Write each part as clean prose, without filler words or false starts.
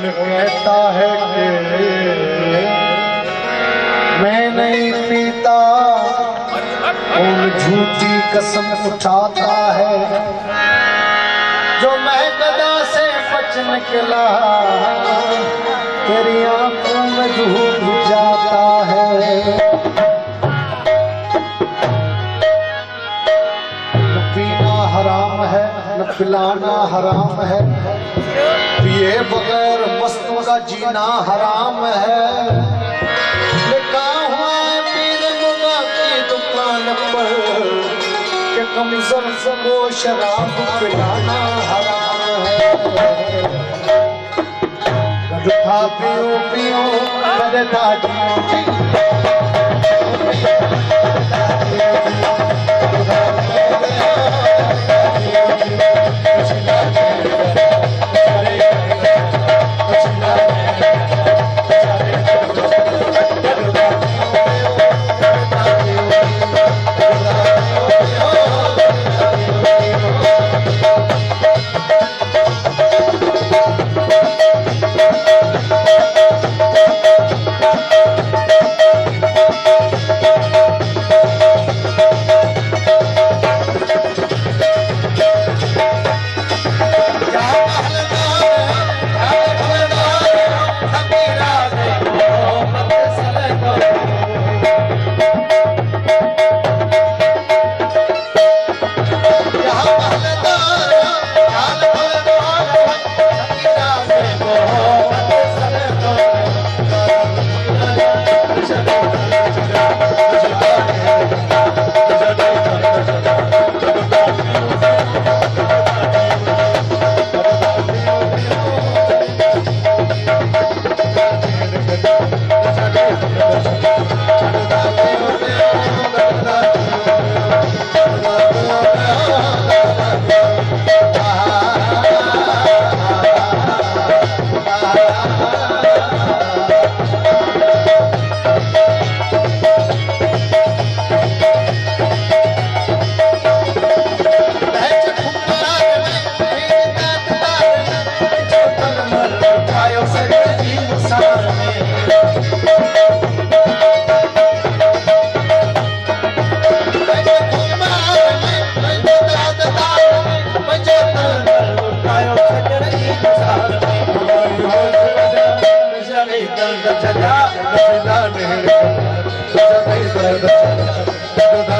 कहता है कि मैं नहीं पीता, और झूठी कसम उठाता है। जो मैं गदा से बच निकला, तेरी आंखों में धूप जाता है। न पीना हराम है, न पिलाना हराम है, पिए बगैर मस्तों का जीना हराम है। लिखा हुआ है पीर मुगा की दुकान पर कि कमजोर को शराब पिलाना हराम है। गधा पियो पियो गधा पियो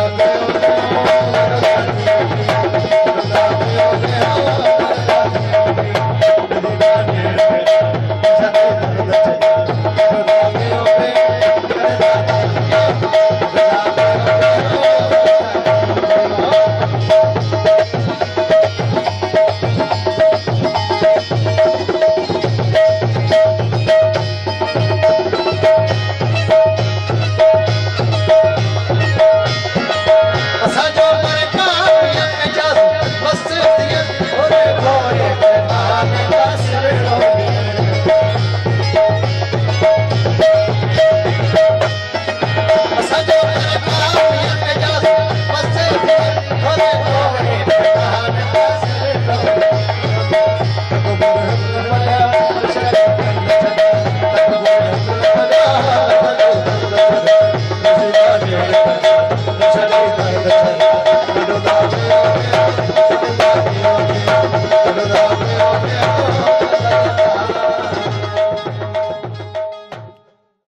नहीं